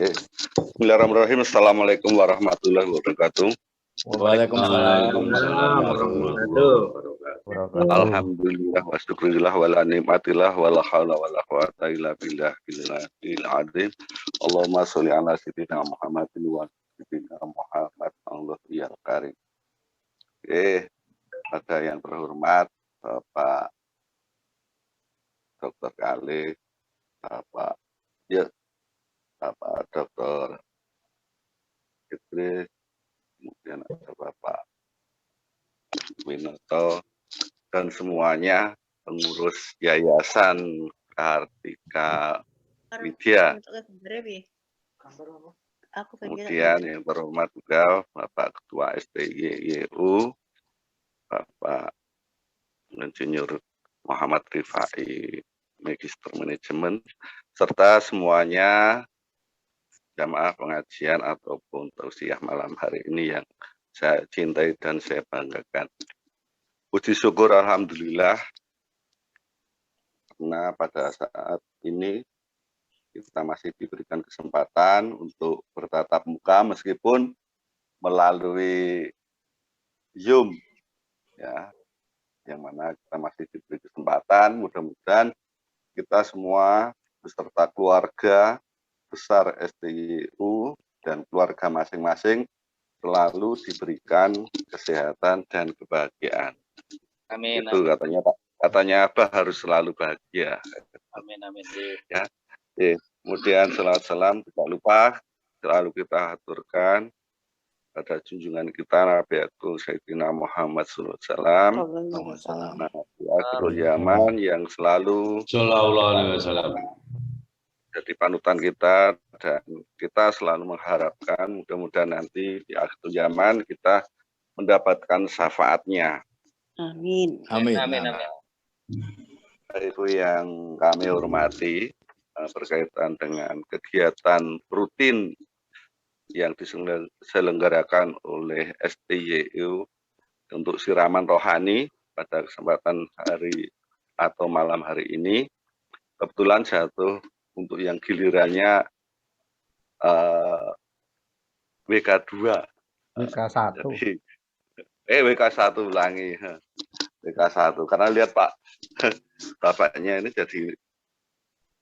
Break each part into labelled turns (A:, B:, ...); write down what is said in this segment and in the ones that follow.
A: Bismillahirrahmanirrahim. Assalamualaikum warahmatullahi wabarakatuh.
B: Waalaikumsalam warahmatullahi wabarakatuh.
A: Alhamdulillah wa syukurillah wa la ni'matillah wa la hawla wa la quwata illa billah billahil azim. Allahumma sholli ala sayyidina Muhammadin wa sayyidina Muhammad Allahul karim. Ada yang terhormat Bapak Dr. Khalid, Bapak Dr. Idris, kemudian ada Bapak Winoto, dan semuanya pengurus Yayasan Kartika Widya. Kemudian yang terhormat juga Bapak Ketua STYYU, Bapak Insinyur Muhammad Rifai, Magister Manajemen, serta semuanya jamaah pengajian ataupun tausiah malam hari ini yang saya cintai dan saya banggakan. Puji syukur alhamdulillah karena pada saat ini kita masih diberikan kesempatan untuk bertatap muka meskipun melalui Zoom ya, yang mana kita masih diberi kesempatan. Mudah-mudahan kita semua beserta keluarga besar STYU dan keluarga masing-masing selalu diberikan kesehatan dan kebahagiaan.
B: Amin.
A: Itu katanya Pak. Katanya Abah harus selalu bahagia.
B: Amin.
A: Ya. Kemudian salawat salam tidak lupa selalu kita aturkan pada junjungan kita Nabi Agung Sayyidina Muhammad sallallahu alaihi wasallam. Nabi akhirul zaman yang selalu
C: sallallahu alaihi wasallam
A: jadi panutan kita, dan kita selalu mengharapkan mudah-mudahan nanti di akhir zaman kita mendapatkan syafaatnya.
D: Amin.
A: Itu yang kami hormati berkaitan dengan kegiatan rutin yang diselenggarakan oleh STYU untuk siraman rohani pada kesempatan hari atau malam hari ini. Kebetulan jatuh untuk yang gilirannya WK2.
E: WK1.
A: WK1 ulangi. WK1 karena lihat Pak bapaknya ini jadi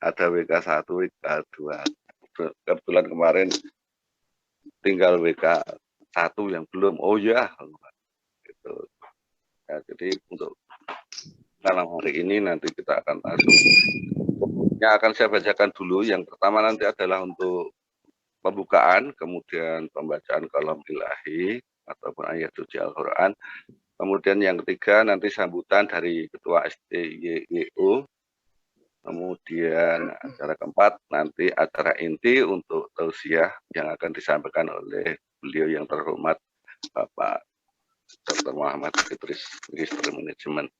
A: ada WK1, WK2. Kebetulan kemarin tinggal WK1 yang belum. Oh ya, gitu. Ya, jadi untuk malam hari ini nanti kita akan masuk. Yang akan saya bacakan dulu. Yang pertama nanti adalah untuk pembukaan, kemudian pembacaan kalam ilahi ataupun ayat suci Al-Quran. Kemudian yang ketiga nanti sambutan dari Ketua STYU. Kemudian acara keempat nanti acara inti untuk tausiah yang akan disampaikan oleh beliau yang terhormat Bapak Dr. Muhammad Idris, Magister Manajemen.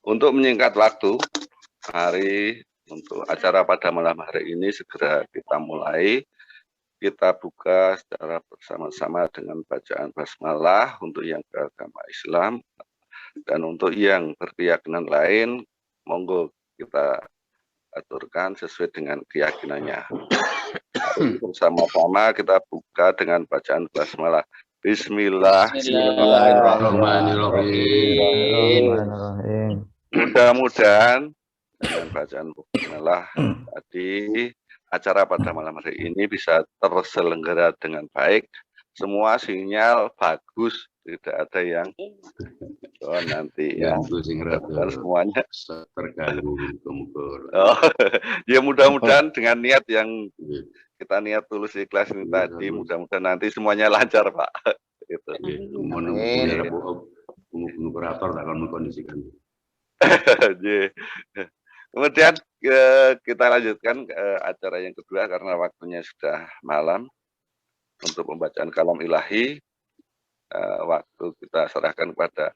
A: Untuk menyingkat waktu, untuk acara pada malam hari ini segera kita mulai. Kita buka secara bersama-sama dengan bacaan basmalah untuk yang beragama Islam, dan untuk yang berkeyakinan lain monggo kita aturkan sesuai dengan keyakinannya. Bersama-sama kita buka dengan bacaan basmalah. Bismillahirrahmanirrahim. Mudah-mudahan dengan bacaan basmalah tadi acara pada malam hari ini bisa terselenggara dengan baik. Semua sinyal bagus, tidak ada yang nanti ya semuanya
C: terganggu.
A: Ya mudah-mudahan dengan niat yang kita niat tulus ikhlas ini tadi, mudah-mudahan nanti semuanya lancar Pak. Gitu.
C: Operator akan mengkondisikan.
A: Kemudian kita lanjutkan ke acara yang kedua karena waktunya sudah malam untuk pembacaan kalam ilahi. Waktu kita serahkan kepada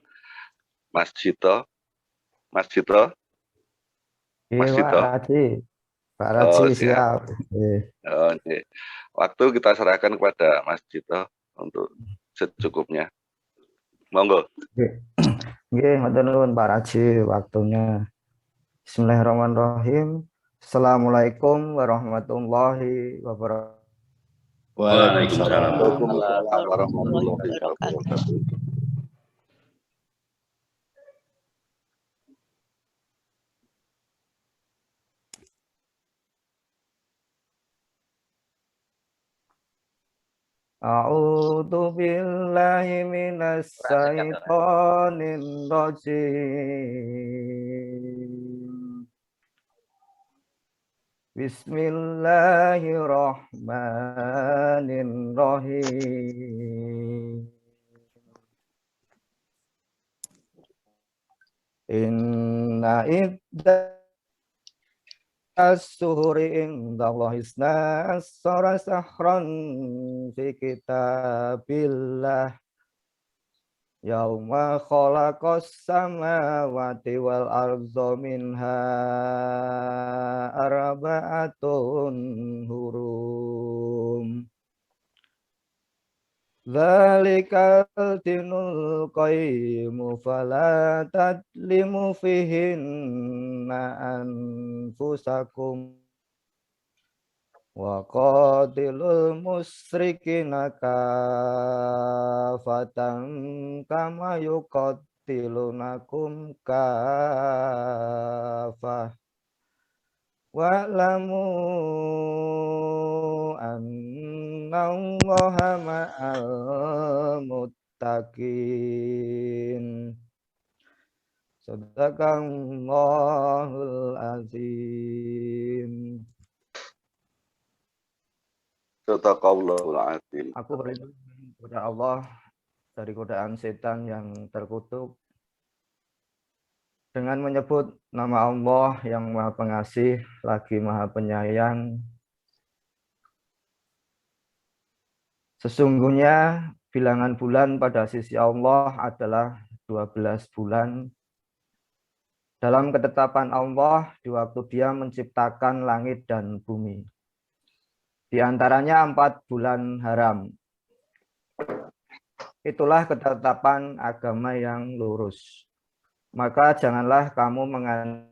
A: Mas Jito. Mas Jito. Mas Jito.
E: Pak Raji siap.
A: Waktu kita serahkan kepada Mas Jito untuk secukupnya. Monggo.
E: Nggih, matur nuwun Pak Raji waktunya. Bismillahirrahmanirrahim. Assalamualaikum warahmatullahi wabarakatuh.
C: Waalaikumsalam.
A: Waalaikumsalam warahmatullahi wabarakatuh.
E: A'udzu billahi minas syaitonir rajim. Bismillahirrahmanirrahim. Inna as-suhuri indallahi isna asyara sahran fi kitabillah yauma khalaqas samawati wal arda minha arba'atun hurum. Dzalikal dinul qayyimu fala tadlimu fihinna anfusakum wa qatilul musyrikina kafatan kama yuqatilunakum kafah wa'lamu annallaha ma'al muttaqin. Sadaqallahul azim.
A: Sadaqallahul azim.
E: Aku berlindung kepada Allah dari godaan setan yang terkutuk dengan menyebut nama Allah yang Maha Pengasih lagi Maha Penyayang. Sesungguhnya bilangan bulan pada sisi Allah adalah 12 bulan. Dalam ketetapan Allah di waktu Dia menciptakan langit dan bumi. Di antaranya 4 bulan haram. Itulah ketetapan agama yang lurus. Maka janganlah kamu menganiaya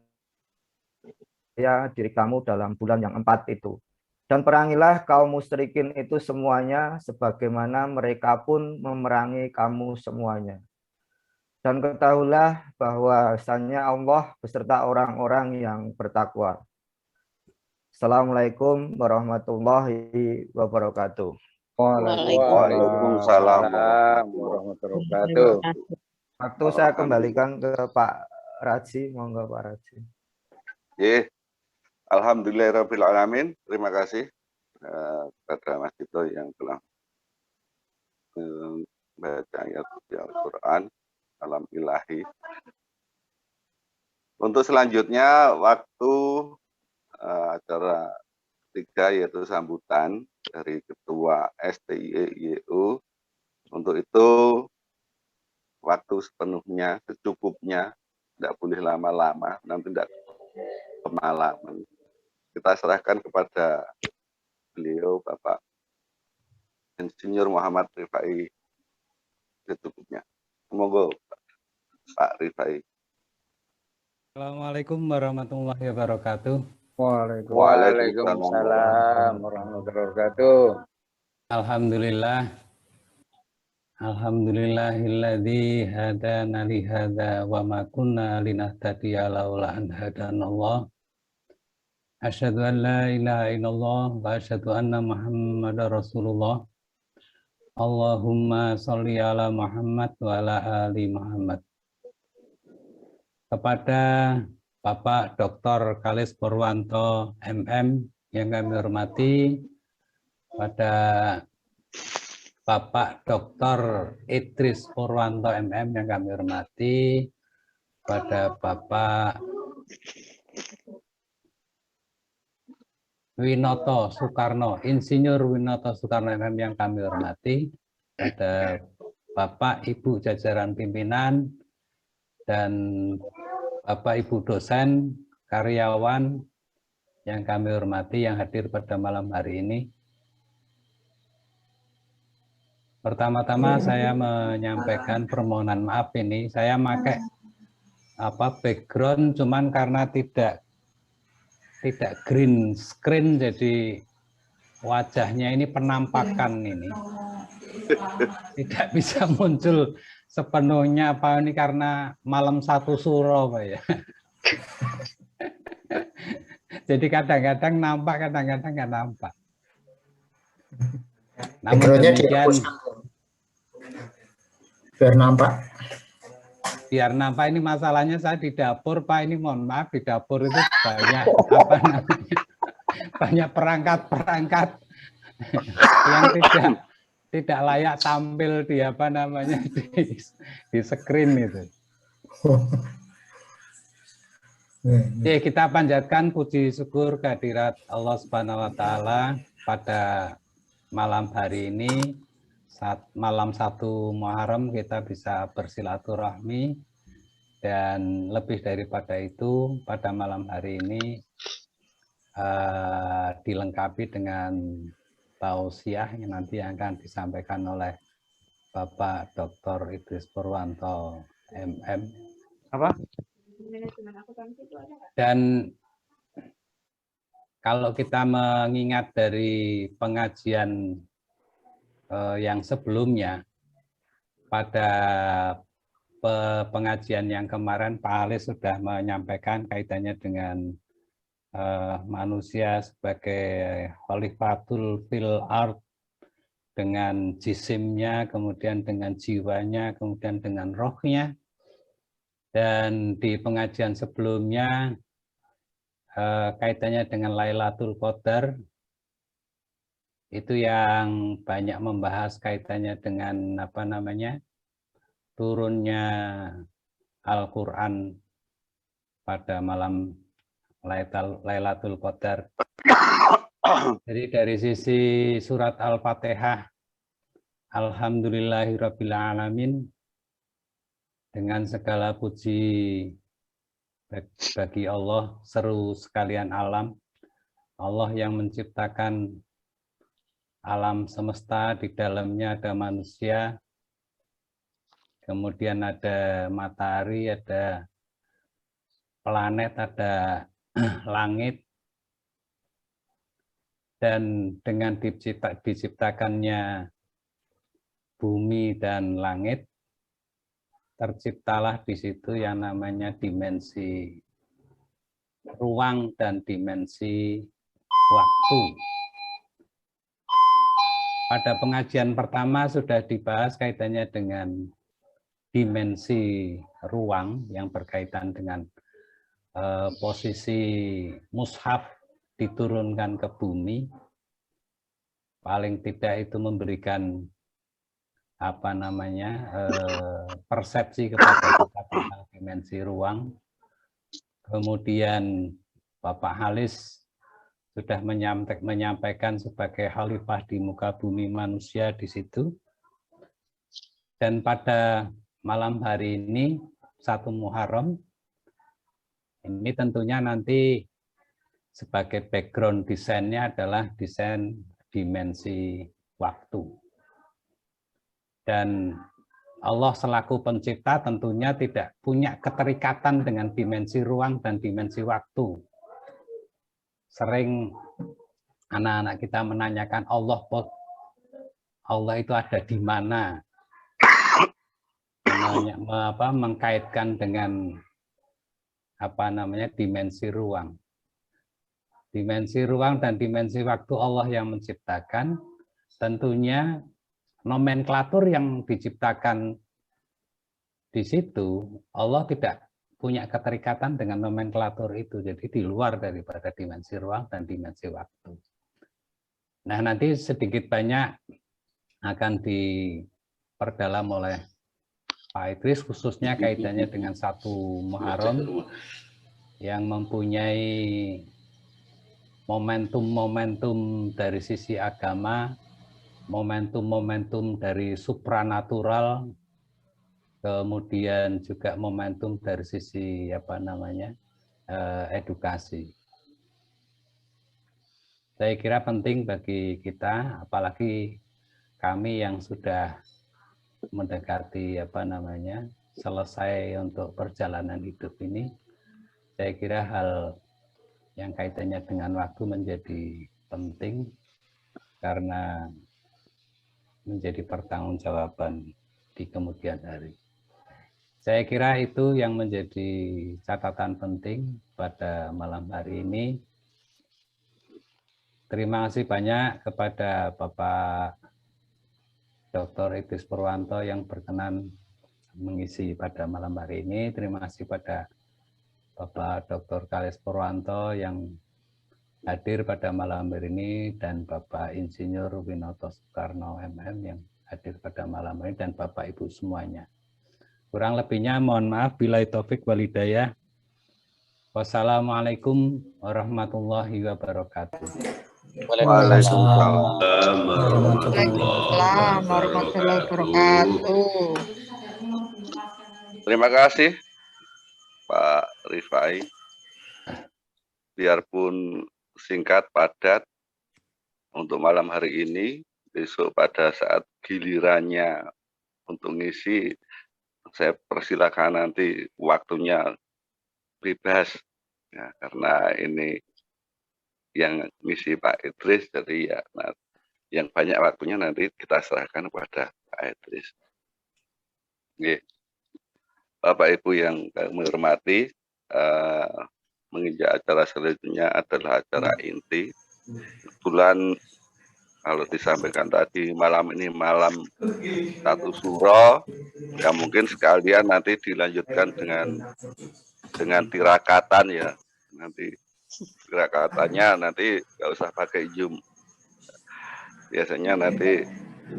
E: diri kamu dalam bulan yang 4 itu. Dan perangilah kaum musyrikin itu semuanya, sebagaimana mereka pun memerangi kamu semuanya. Dan ketahuilah bahwasannya Allah beserta orang-orang yang bertakwa. Assalamualaikum warahmatullahi wabarakatuh.
A: Waalaikumsalam warahmatullahi wabarakatuh.
E: Waktu saya kembalikan ke Pak Raji, monggo Pak Raji.
A: Alhamdulillahirabbil alamin. Terima kasih kepada Mas Dito yang telah membaca ayat Al-Qur'an alam ilahi. Untuk selanjutnya waktu acara 3 yaitu sambutan dari Ketua STIEU. Untuk itu waktu sepenuhnya, secukupnya, tidak boleh lama-lama, nanti tidak kemalaman. Kita serahkan kepada beliau, Bapak Insinyur Muhammad Rifai, secukupnya. Semoga Pak Rifai.
D: Assalamualaikum warahmatullahi wabarakatuh.
A: Waalaikumsalam
B: warahmatullahi wabarakatuh.
D: Alhamdulillah. Alhamdulillahilladzi hadana li hadza wa ma kunna linahtadiya laula an hadanallah. Asyhadu an la ilaha illallah wa asyhadu anna Muhammadar Rasulullah. Allahumma sholli ala Muhammad wa ala ali Muhammad. Kepada Bapak Dr. Kalis Purwanto MM yang kami hormati, pada Bapak Dr. Idris Purwanto MM yang kami hormati, pada Bapak Winoto Soekarno, Insinyur Winoto Soekarno MM yang kami hormati, pada Bapak Ibu jajaran pimpinan dan Bapak Ibu dosen, karyawan yang kami hormati yang hadir pada malam hari ini. Pertama-tama saya menyampaikan permohonan maaf ini, saya pakai background cuman karena tidak tidak green screen, jadi wajahnya ini penampakan ini tidak bisa muncul sepenuhnya, apa ini karena malam satu suro Pak ya. Jadi kadang-kadang nampak, kadang-kadang nggak nampak. Namun demikian,
F: biar nampak.
D: Biar nampak, ini masalahnya saya di dapur Pak, ini mohon maaf, di dapur itu banyak apa namanya, banyak perangkat-perangkat yang tidak layak tampil di apa namanya di screen itu. Oke, kita panjatkan puji syukur kehadirat Allah Subhanahu wa taala pada malam hari ini, saat malam 1 Muharram kita bisa bersilaturahmi, dan lebih daripada itu pada malam hari ini dilengkapi dengan tausiah yang nanti akan disampaikan oleh Bapak Dr. Idris Purwanto MM.
E: Apa?
D: Dan kalau kita mengingat dari pengajian yang sebelumnya, pada pengajian yang kemarin Pak Halis sudah menyampaikan kaitannya dengan manusia sebagai khalifatul fil ard, dengan jisimnya, kemudian dengan jiwanya, kemudian dengan rohnya. Dan di pengajian sebelumnya kaitannya dengan Lailatul Qadar, itu yang banyak membahas kaitannya dengan apa namanya, turunnya Al-Quran pada malam Lailatul Qadar. Jadi dari sisi surat Al-Fatihah, Alhamdulillahirabbil alamin, dengan segala puji bagi Allah, seru sekalian alam, Allah yang menciptakan alam semesta, di dalamnya ada manusia, kemudian ada matahari, ada planet, ada langit, dan dengan diciptakannya bumi dan langit, terciptalah di situ yang namanya dimensi ruang dan dimensi waktu. Pada pengajian pertama sudah dibahas kaitannya dengan dimensi ruang yang berkaitan dengan posisi mushaf diturunkan ke bumi. Paling tidak itu memberikan apa namanya persepsi kepada kita tentang dimensi ruang. Kemudian Bapak Halis sudah menyampaikan sebagai khalifah di muka bumi manusia di situ. Dan pada malam hari ini 1 Muharram, ini tentunya nanti sebagai background desainnya adalah desain dimensi waktu. Dan Allah selaku pencipta tentunya tidak punya keterikatan dengan dimensi ruang dan dimensi waktu. Sering anak-anak kita menanyakan Allah itu ada di mana? Mengkaitkan dengan apa namanya dimensi ruang. Dimensi ruang dan dimensi waktu Allah yang menciptakan, tentunya nomenklatur yang diciptakan di situ, Allah tidak punya keterikatan dengan nomenklatur itu, jadi di luar daripada dimensi ruang dan dimensi waktu. Nah, nanti sedikit banyak akan diperdalam oleh Pak Idris, khususnya kaitannya dengan 1 Muharram yang mempunyai momentum-momentum dari sisi agama, momentum-momentum dari supranatural, kemudian juga momentum dari sisi apa namanya edukasi. Saya kira penting bagi kita, apalagi kami yang sudah mendekati apa namanya selesai untuk perjalanan hidup ini. Saya kira hal yang kaitannya dengan waktu menjadi penting karena menjadi pertanggungjawaban di kemudian hari. Saya kira itu yang menjadi catatan penting pada malam hari ini. Terima kasih banyak kepada Bapak Dr. Idris Purwanto yang berkenan mengisi pada malam hari ini. Terima kasih pada Bapak Dr. Kalis Purwanto yang hadir pada malam hari ini dan Bapak Insinyur Winoto Soekarno MM yang hadir pada malam hari ini dan Bapak Ibu semuanya. Kurang lebihnya mohon maaf, billahi taufik wal hidayah. Wassalamualaikum warahmatullahi wabarakatuh.
A: Waalaikumsalam
F: warahmatullahi wabarakatuh.
A: Terima kasih Pak Rifai. Biarpun singkat, padat untuk malam hari ini, besok pada saat gilirannya untuk ngisi, saya persilakan nanti waktunya bebas ya, karena ini yang ngisi Pak Idris, jadi ya yang banyak waktunya nanti kita serahkan kepada Pak Idris. Oke. Bapak Ibu yang kami hormati, menginjak acara selanjutnya adalah acara inti. Kebetulan kalau disampaikan tadi malam ini malam satu suro, ya mungkin sekalian nanti dilanjutkan dengan tirakatan ya. Nanti tirakatannya nanti nggak usah pakai Zoom. Biasanya nanti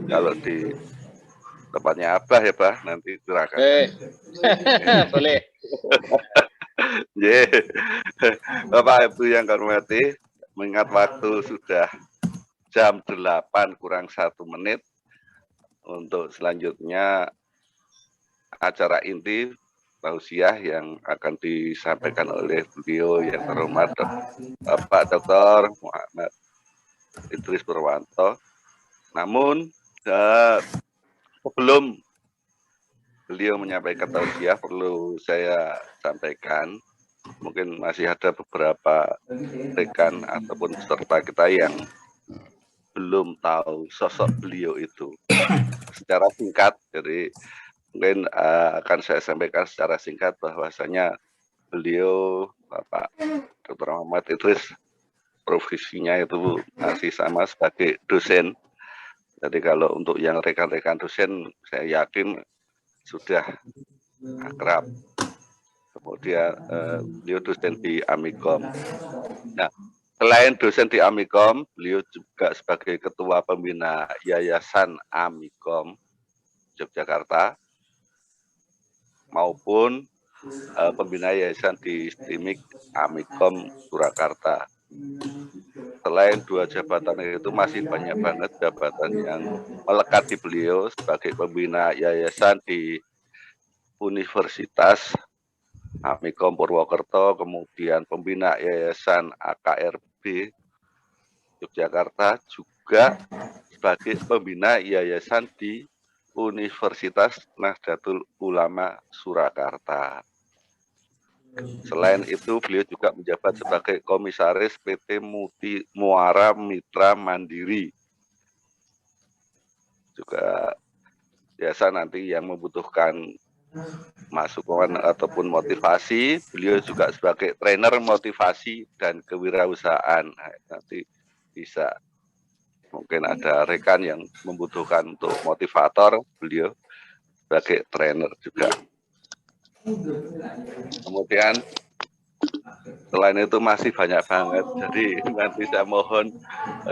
A: kalau di tempatnya Abah ya Bah, nanti tirakatan.
C: Boleh.
A: Yeah. Bapak Ibu yang kami hormati, mengingat waktu sudah jam 8 kurang 1 menit. Untuk selanjutnya acara inti tausiah yang akan disampaikan oleh beliau yang terhormat Bapak Dr. Muhammad Idris Purwanto. Namun sebelum beliau menyampaikan tausiah, perlu saya sampaikan, mungkin masih ada beberapa rekan ataupun peserta kita yang belum tahu sosok beliau itu secara singkat. Jadi mungkin akan saya sampaikan secara singkat bahwasanya beliau Bapak Dr. Muhammad Idris profesinya itu masih sama sebagai dosen. Jadi kalau untuk yang rekan-rekan dosen, saya yakin sudah akrab. Kemudian beliau dosen di Amikom. Nah, selain dosen di Amikom, beliau juga sebagai ketua pembina Yayasan Amikom Yogyakarta maupun pembina yayasan di Stimik Amikom Surakarta. Selain dua jabatan itu masih banyak banget jabatan yang melekat di beliau sebagai pembina yayasan di Universitas Amikom Purwokerto, kemudian pembina yayasan AKRB Yogyakarta, juga sebagai pembina yayasan di Universitas Nahdlatul Ulama Surakarta. Selain itu, beliau juga menjabat sebagai komisaris PT Muara Mitra Mandiri. Juga biasa nanti yang membutuhkan masukan ataupun motivasi, beliau juga sebagai trainer motivasi dan kewirausahaan. Nah, nanti bisa mungkin ada rekan yang membutuhkan untuk motivator, beliau sebagai trainer juga. Kemudian selain itu masih banyak banget, jadi nanti saya mohon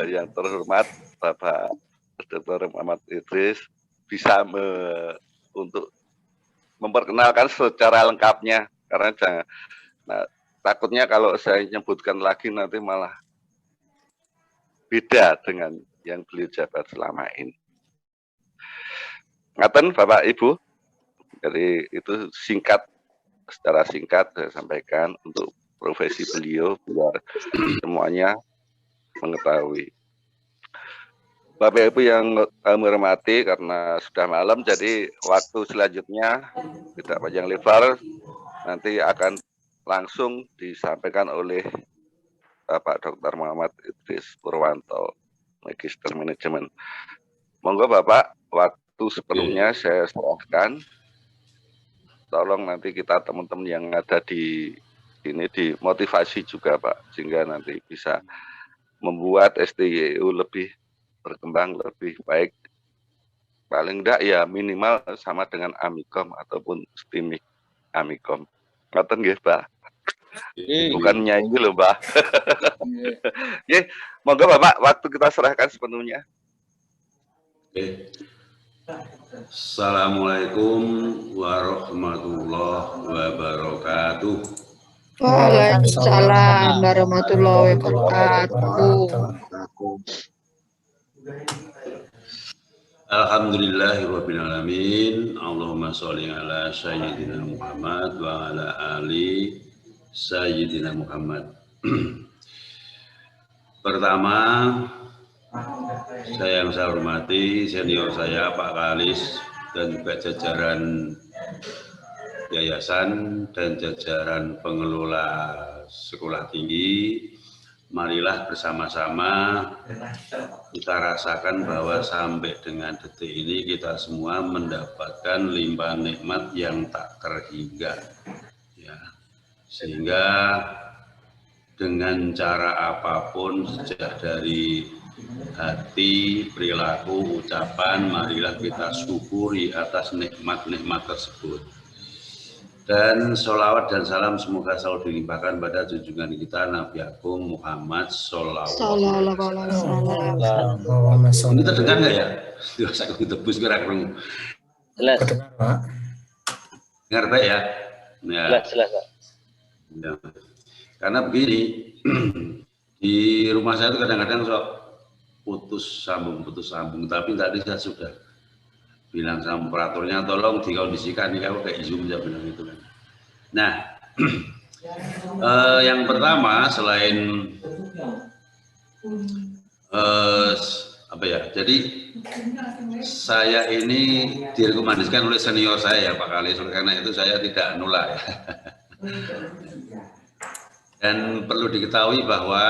A: yang terhormat Bapak Dr. Muhammad Idris bisa untuk memperkenalkan secara lengkapnya, karena jangan, takutnya kalau saya menyebutkan lagi nanti malah beda dengan yang beliau jabat selama ini. Ngaten Bapak Ibu, jadi itu singkat, secara singkat saya sampaikan untuk profesi beliau biar semuanya mengetahui. Bapak Ibu yang kami hormati, karena sudah malam, jadi waktu selanjutnya tidak panjang lebar, nanti akan langsung disampaikan oleh Bapak Dr. Muhammad Idris Purwanto, Magister Manajemen. Monggo Bapak, waktu sepenuhnya saya serahkan. Tolong nanti kita teman-teman yang ada di ini dimotivasi juga Pak, sehingga nanti bisa membuat STYU lebih berkembang, lebih baik. Paling enggak ya minimal sama dengan Amikom ataupun STIMIK Amikom. Ngoten nggih, Pak. Bukan nyanyi loh, Mbak. Monggo Bapak, waktu kita serahkan sepenuhnya.
G: Oke. Assalamualaikum warahmatullahi wabarakatuh.
F: Waalaikumsalam warahmatullahi wabarakatuh.
G: Alhamdulillahirabbil alamin. Allahumma sholli ala sayyidina Muhammad wa ala ali sayyidina Muhammad. Pertama, saya yang saya hormati senior saya Pak Kalis dan juga jajaran yayasan dan jajaran pengelola sekolah tinggi, marilah bersama-sama kita rasakan bahwa sampai dengan detik ini kita semua mendapatkan limpahan nikmat yang tak terhingga, ya. Sehingga dengan cara apapun, sejak dari hati, perilaku, ucapan, marilah kita syukuri atas nikmat-nikmat tersebut. Dan sholawat dan salam semoga selalu dilimpahkan pada junjungan kita Nabi Agung Muhammad Sallallahu Alaihi Wasallam. Ini terdengar nggak ya? Tidak usah ditebus kira-kira.
C: Jelas.
G: Dengar baik ya? Ya.
C: Jelas, Pak.
G: Ya. Karena begini, di rumah saya itu kadang-kadang putus sambung, tapi tadi saya sudah bilang sama operatornya, tolong dikondisikan nih kalau kayak Zoom, saya bilang itu kan. Nah, yang pertama selain apa ya, jadi saya ini direkomendasikan oleh senior saya ya Pak Kalis, karena itu saya tidak nolak ya. Dan perlu diketahui bahwa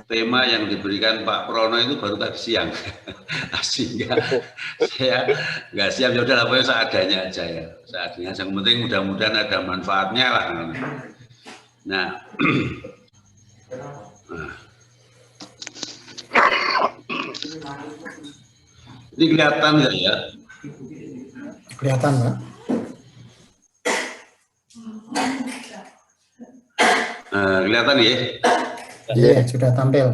G: tema yang diberikan Pak Prono itu baru tadi siang, sehingga saya nggak siap, ya udah pokoknya seadanya aja ya, seadanya. Yang penting mudah-mudahan ada manfaatnya lah. Nah, ini kelihatan nggak ya?
H: Kelihatan, Pak.
G: Kelihatan ya?
H: Iya, sudah tampil.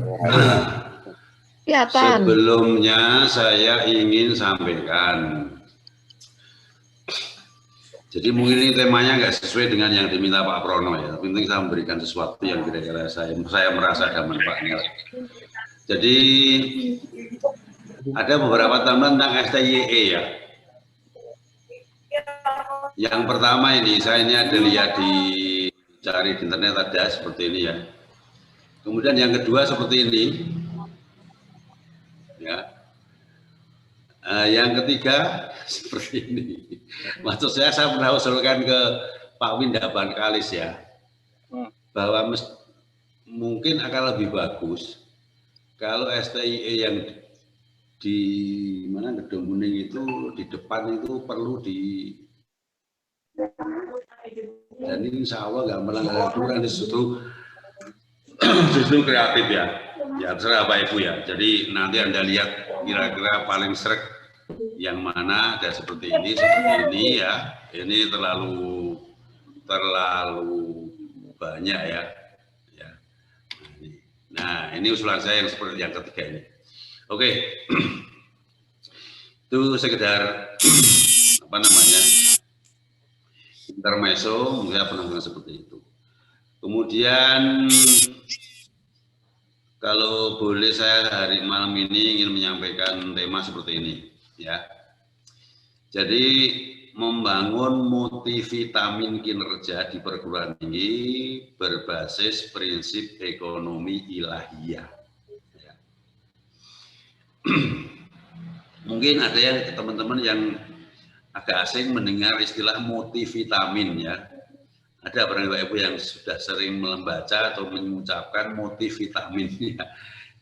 F: Kelihatan.
G: Sebelumnya saya ingin sampaikan. Jadi mungkin ini temanya nggak sesuai dengan yang diminta Pak Prono ya, tapi penting saya memberikan sesuatu yang kira-kira saya merasa ada manfaatnya. Jadi ada beberapa tambahan tentang STYE ya. Yang pertama ini, saya ini ada lihat cari di internet ada seperti ini ya. Kemudian yang kedua seperti ini, ya. Yang ketiga seperti ini. Maksud saya pernah usulkan ke Pak Windaban Kalis ya, bahwa mungkin akan lebih bagus kalau STIE yang di mana Gedung Kuning itu di depan itu perlu dan ini insya Allah nggak melanggar aturan, justru kreatif ya. Ya terserah Bapak Ibu ya. Jadi nanti Anda lihat kira-kira paling srek yang mana, ada seperti ini ya. Ini terlalu banyak ya. Nah ini usulan saya yang seperti yang ketiga ini. Oke, itu sekedar apa namanya intermezzo, mungkin pernah seperti itu. Kemudian kalau boleh saya hari malam ini ingin menyampaikan tema seperti ini ya. Jadi membangun multivitamin kinerja di perguruan tinggi berbasis prinsip ekonomi ilahiyah. Ya. Mungkin ada yang teman-teman yang agak asing mendengar istilah multivitamin ya. Ada barangkali Bapak Ibu yang sudah sering membaca atau mengucapkan multivitamin ya.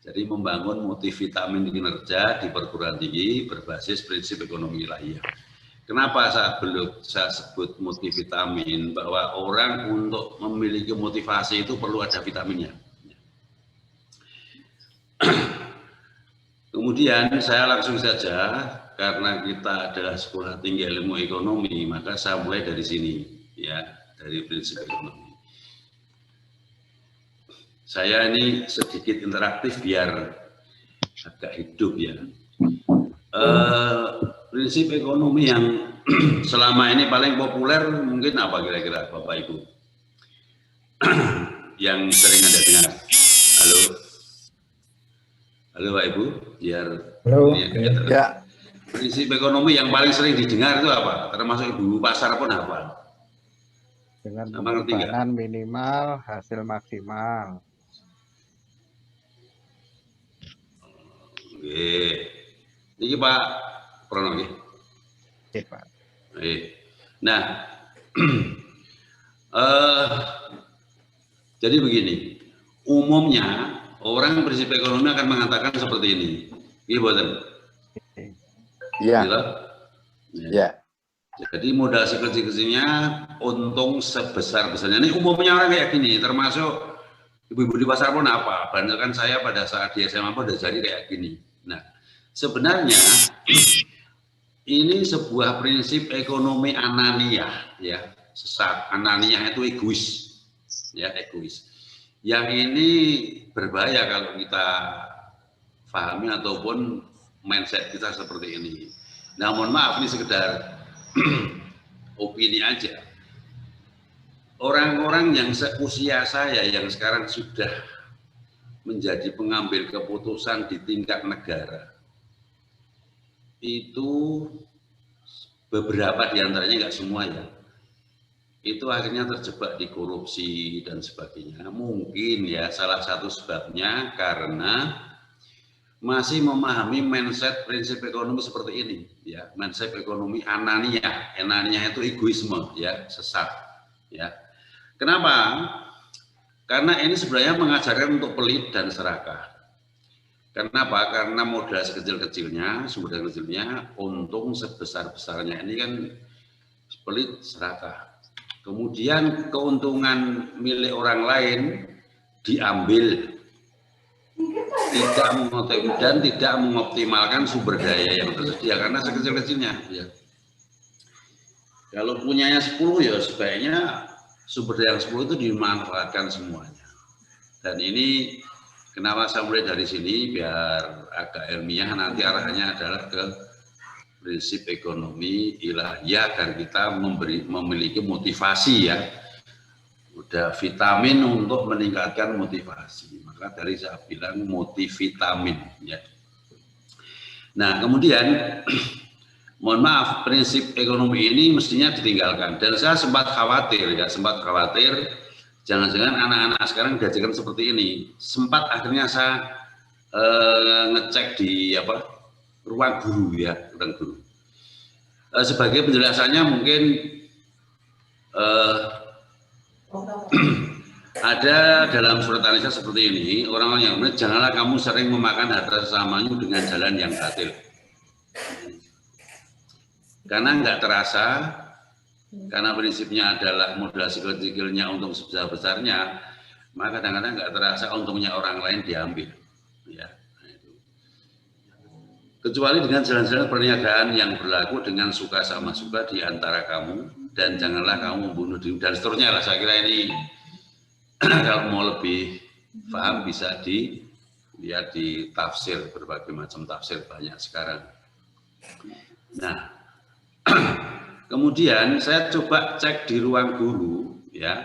G: Jadi membangun multivitamin kinerja di perguruan tinggi berbasis prinsip ekonomi ilahiyah. Kenapa saya sebut multivitamin? Bahwa orang untuk memiliki motivasi itu perlu ada vitaminnya. Kemudian saya langsung saja, karena kita adalah sekolah tinggi ilmu ekonomi, maka saya mulai dari sini, ya, dari prinsip ekonomi. Saya ini sedikit interaktif biar agak hidup ya. Prinsip ekonomi yang selama ini paling populer mungkin apa kira-kira Bapak Ibu? Yang sering Anda dengar. Halo? Halo Pak Ibu? Biar
H: Halo.
E: Ya.
G: Prinsip ekonomi yang paling sering didengar itu apa? Termasuk ibu pasar pun apa?
B: Dengan
G: Sama ngerti nggak?
B: pengorbanan minimal, hasil maksimal.
G: Oke. Ini Pak Prono nggih.
B: Oke, Pak.
G: Nah, jadi begini, umumnya orang prinsip ekonomi akan mengatakan seperti ini. Iya, boten.
E: Iya.
G: Gitu?
E: Iya.
G: Jadi modal sekecil-kecilnya, untung sebesar-besarnya. Ini umumnya orang kayak gini, termasuk ibu-ibu di pasar pun apa. Bahkan saya pada saat di SMA pun udah jadi kayak gini. Nah, sebenarnya ini sebuah prinsip ekonomi ananiyah, ya, sesat. Ananiyah itu egois, ya, egois. Yang ini berbahaya kalau kita pahami ataupun mindset kita seperti ini. Nah, mohon maaf ini sekedar opini aja. Orang-orang yang seusia saya yang sekarang sudah menjadi pengambil keputusan di tingkat negara, itu beberapa diantaranya, nggak semua ya, itu akhirnya terjebak di korupsi dan sebagainya. Mungkin ya salah satu sebabnya karena masih memahami mindset prinsip ekonomi seperti ini, ya, mindset ekonomi ananiyah. Ananiyah itu egoisme, ya, sesat, ya. Kenapa? Karena ini sebenarnya mengajarkan untuk pelit dan serakah. Kenapa? Karena modal sekecil-kecilnya, sumber daya kecilnya, untung sebesar-besarnya. Ini kan pelit, serakah. Kemudian keuntungan milik orang lain diambil, tidak mengoptimalkan sumber daya yang tersedia karena sekecil-kecilnya. Ya. Kalau punyanya 10 ya sebaiknya sumber daya yang 10 itu dimanfaatkan semuanya. Dan ini kenapa saya mulai dari sini biar agak ilmiah, nanti arahnya adalah ke prinsip ekonomi ilahiyah agar kita memiliki motivasi, ya. Udah vitamin untuk meningkatkan motivasi. Maka dari saya bilang multivitamin, ya. Nah, kemudian mohon maaf, prinsip ekonomi ini mestinya ditinggalkan. Dan saya sempat khawatir, ya, jangan-jangan anak-anak sekarang diajarkan seperti ini. Sempat akhirnya saya ngecek di ruang guru, ya, ruang guru. Sebagai penjelasannya mungkin ada dalam surat An-Nisa seperti ini, orang-orang yang benar, janganlah kamu sering memakan harta sesamamu dengan jalan yang batil. Karena nggak terasa, karena prinsipnya adalah modal sekecil-kecilnya untung sebesar-besarnya, maka kadang-kadang nggak terasa untungnya orang lain diambil. Ya, itu. Kecuali dengan jalan-jalan perniagaan yang berlaku dengan suka sama suka di antara kamu, dan janganlah kamu membunuh diri, dan seterusnya lah. Saya kira ini kalau mau lebih paham bisa dilihat di tafsir, berbagai macam tafsir banyak sekarang. Nah, kemudian saya coba cek di ruang guru, ya,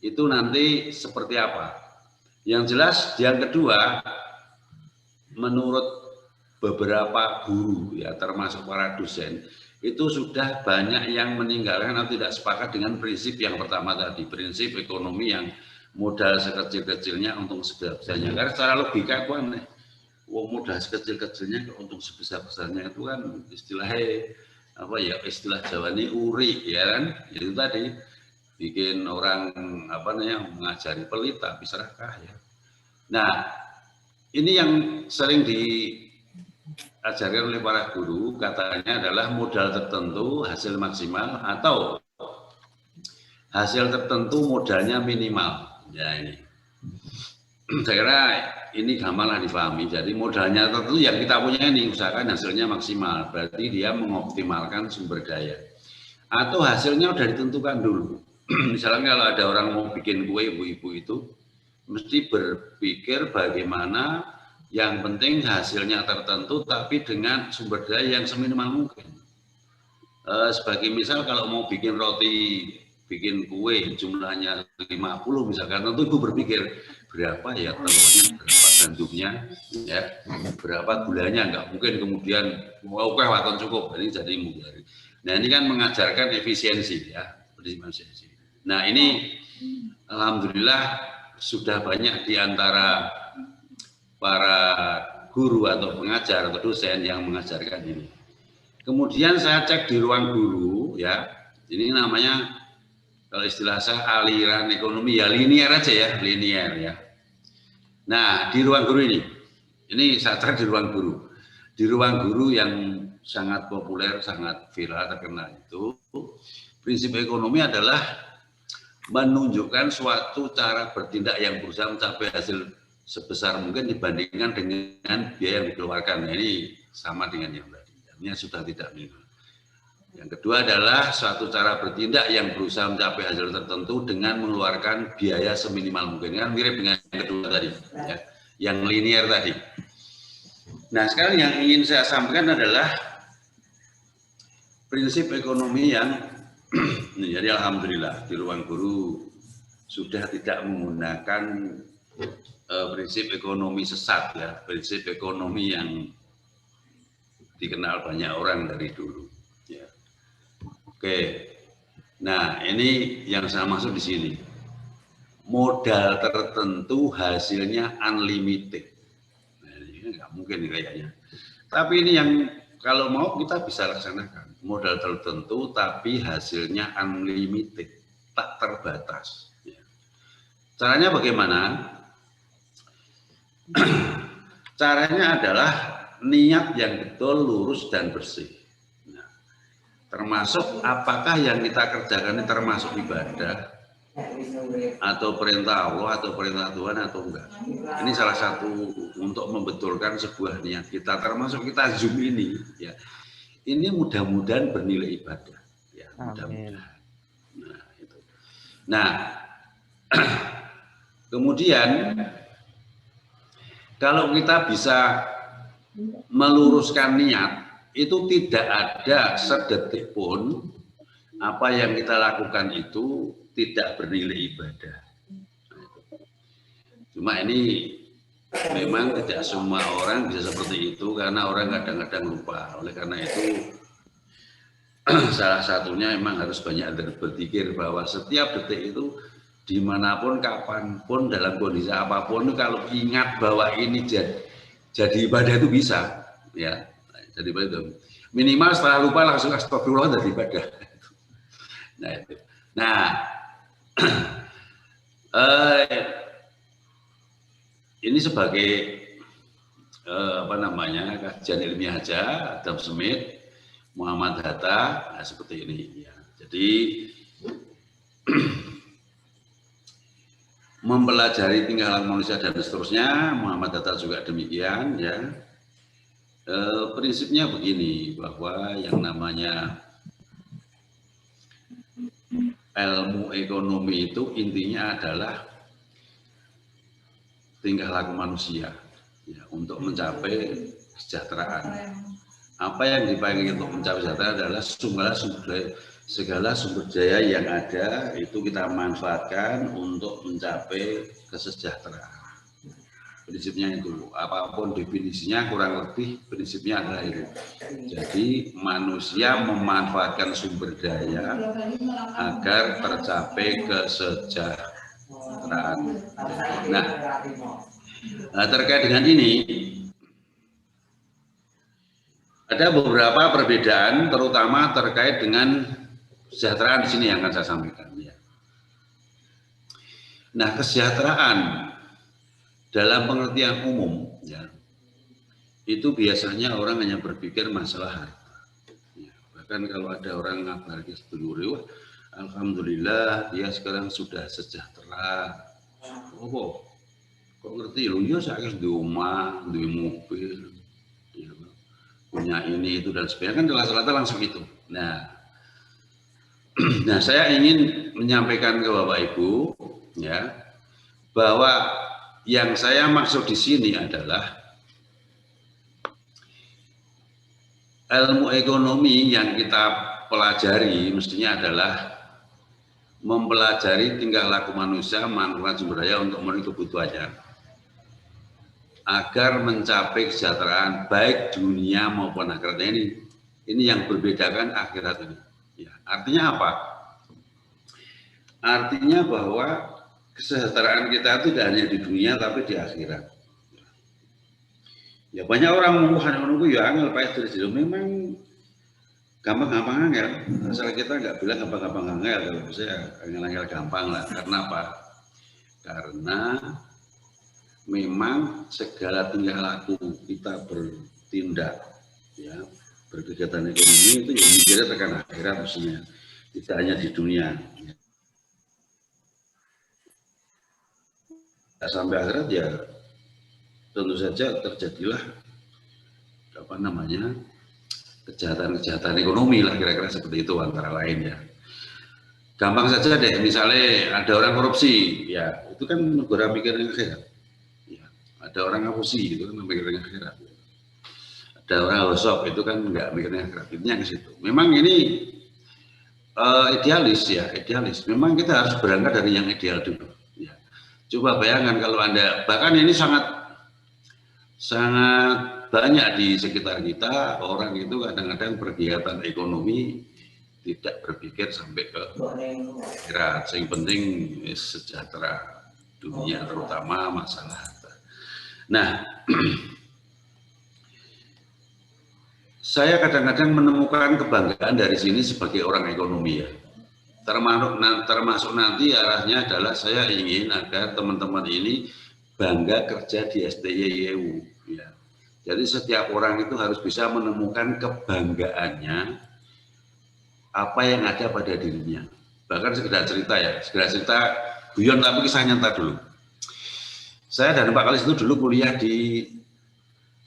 G: itu nanti seperti apa. Yang jelas yang kedua, menurut beberapa guru, ya, termasuk para dosen, itu sudah banyak yang meninggalkan atau tidak sepakat dengan prinsip yang pertama tadi, prinsip ekonomi yang modal sekecil-kecilnya untung sebesar-besarnya. Karena secara logika itu aneh. Modal sekecil-kecilnya untung sebesar-besarnya itu kan istilahnya istilah Jawa ini uri, ya kan, itu tadi bikin orang mengajari pelit tapi serakah ya. Nah, ini yang sering diajarkan oleh para guru, katanya adalah modal tertentu hasil maksimal atau hasil tertentu modalnya minimal. Ya ini. Saya kira ini gampanglah dipahami. Jadi modalnya tertentu yang kita punya ini usahakan hasilnya maksimal. Berarti dia mengoptimalkan sumber daya. Atau hasilnya sudah ditentukan dulu. Misalnya kalau ada orang mau bikin kue ibu-ibu itu, mesti berpikir bagaimana yang penting hasilnya tertentu tapi dengan sumber daya yang seminimal mungkin. Sebagai misal kalau mau bikin roti, bikin kue jumlahnya 50 misalkan, tentu ibu berpikir berapa ya telurnya, berapa gandumnya, ya, berapa gulanya, nggak mungkin kemudian oke waton cukup, ini jadi mudah. Nah ini kan mengajarkan efisiensi ya, efisiensi. Nah ini alhamdulillah sudah banyak di antara para guru atau pengajar atau dosen yang mengajarkan ini. Kemudian saya cek di ruang guru ya, ini namanya kalau istilah saya aliran ekonomi ya linear aja ya, linear ya. Nah di ruang guru ini saya cek di ruang guru. Di ruang guru yang sangat populer, sangat viral, terkenal itu, prinsip ekonomi adalah menunjukkan suatu cara bertindak yang berusaha mencapai hasil sebesar mungkin dibandingkan dengan biaya yang dikeluarkan. Nah, ini sama dengan yang tadi, artinya sudah tidak minimal. Yang kedua adalah suatu cara bertindak yang berusaha mencapai hasil tertentu dengan mengeluarkan biaya seminimal mungkin. Kan mirip dengan yang kedua tadi, ya, yang linear tadi. Nah, sekarang yang ingin saya sampaikan adalah prinsip ekonomi yang jadi alhamdulillah di ruang guru sudah tidak menggunakan prinsip ekonomi sesat ya, prinsip ekonomi yang dikenal banyak orang dari dulu. Ya. Oke, nah ini yang saya maksud di sini, modal tertentu hasilnya unlimited. Nah, ini nggak mungkin kayaknya. Tapi ini yang kalau mau kita bisa laksanakan. Modal tertentu tapi hasilnya unlimited, tak terbatas. Caranya bagaimana? Caranya adalah niat yang betul, lurus dan bersih. Nah, termasuk apakah yang kita kerjakan ini termasuk ibadah atau perintah Allah atau perintah Tuhan atau enggak. Ini salah satu untuk membetulkan sebuah niat kita, termasuk kita Zoom ini ya. Ini mudah-mudahan bernilai ibadah ya, mudah-mudahan. Nah, itu. Nah, kemudian kalau kita bisa meluruskan niat, itu tidak ada sedetik pun apa yang kita lakukan itu tidak bernilai ibadah. Cuma ini memang tidak semua orang bisa seperti itu karena orang kadang-kadang lupa. Oleh karena itu salah satunya memang harus banyak berpikir bahwa setiap detik itu dimanapun, kapanpun, dalam kondisi apapun, kalau ingat bahwa ini jadi ibadah itu bisa, ya. Jadi ibadah itu minimal setelah lupa langsung astagfirullah jadi ibadah. Nah itu. Nah ini sebagai kajian ilmiah aja, Adam Smith, Muhammad Hatta, nah seperti ini ya. Jadi mempelajari tingkah laku manusia dan seterusnya, Muhammad Hatta juga demikian ya. Prinsipnya begini, bahwa yang namanya ilmu ekonomi itu intinya adalah tingkah laku manusia ya, untuk mencapai kesejahteraan. Apa yang dipanggil untuk mencapai kesejahteraan adalah segala sumber daya yang ada itu kita manfaatkan untuk mencapai kesejahteraan. Prinsipnya itu, apapun definisinya kurang lebih prinsipnya adalah itu. Jadi manusia memanfaatkan sumber daya agar tercapai kesejahteraan. Nah, terkait dengan ini ada beberapa perbedaan, terutama terkait dengan kesejahteraan di sini yang akan saya sampaikan. Ya. Nah, kesejahteraan dalam pengertian umum, ya, itu biasanya orang hanya berpikir masalah harta. Ya, bahkan kalau ada orang ngabarin sedulur, alhamdulillah dia sekarang sudah sejahtera. Oh, kok ngerti loh? Ya saya di rumah, di mobil, ya, punya ini itu dan sebagainya, kan rata-rata langsung itu. Nah, saya ingin menyampaikan ke Bapak Ibu, ya, bahwa yang saya maksud di sini adalah ilmu ekonomi yang kita pelajari mestinya adalah mempelajari tingkah laku manusia, manfaat sumber daya untuk memenuhi kebutuhannya agar mencapai kesejahteraan baik dunia maupun akhirat. Ini yang berbedakan akhirat ini. Ya, artinya apa? Artinya bahwa kesejahteraan kita tidak hanya di dunia tapi di akhirat. Ya banyak orang menunggu ya angel Pak Idris, memang gampang-gampang angel. Asal kita nggak bilang gampang-gampang angel, kalau bisa angel-angel gampang lah. Karena apa? Karena memang segala tingkah laku kita bertindak, ya, berkegiatan ekonomi itu yang mikirnya tekan akhirat maksudnya, tidak hanya di dunia. Sampai akhirat ya tentu saja terjadilah apa namanya kejahatan ekonomi lah kira-kira seperti itu antara lain ya. Gampang saja deh, misalnya ada orang korupsi, ya itu kan negara mikirnya akhirat. Ya, ada orang ngapusi itu kan mikirnya akhirat. Ada orang gosok itu kan nggak mikirnya akhirat. Intinya ke situ. Memang ini idealis ya, idealis. Memang kita harus berangkat dari yang ideal dulu. Ya. Coba bayangkan kalau Anda, bahkan ini sangat banyak di sekitar kita, orang itu kadang-kadang berkegiatan ekonomi tidak berpikir sampai ke akhirat. Yang penting sejahtera dunia, terutama masalah harta. Nah, saya kadang-kadang menemukan kebanggaan dari sini sebagai orang ekonomi ya. Termasuk nanti arahnya adalah saya ingin agar teman-teman ini bangga kerja di STYYU. Ya. Jadi setiap orang itu harus bisa menemukan kebanggaannya apa yang ada pada dirinya. Bahkan sekedar cerita ya, guyon tapi kisah nyata dulu. Saya dan Pak Kalis itu dulu kuliah di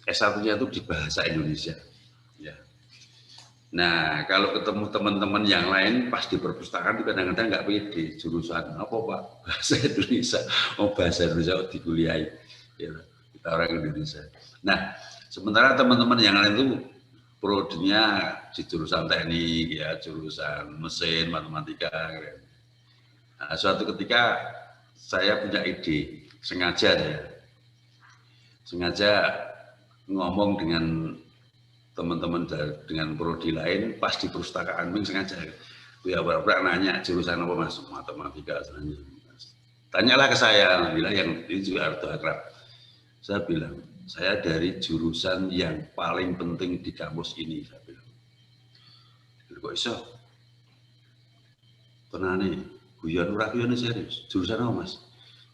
G: S1-nya itu di bahasa Indonesia. Ya. Nah, kalau ketemu teman-teman yang lain pas di perpustakaan itu kadang-kadang nggak pede jurusan apa Pak, bahasa Indonesia. Oh bahasa Indonesia dikuliahi. Ya, kita orang Indonesia. Nah, sementara teman-teman yang lain itu prodinya di jurusan teknik, ya, jurusan mesin, matematika. Nah, suatu ketika saya punya ide, sengaja ngomong dengan teman-teman dengan prodi lain pas di perpustakaan, sengaja ya beberapa nanya jurusan apa Mas, matematika. Tanyalah ke saya, bilang yang ini juga harus akrab. Saya bilang, saya dari jurusan yang paling penting di kampus ini, saya bilang. Kok iso? Tenane, guyon ora guyon serius. Jurusan apa Mas?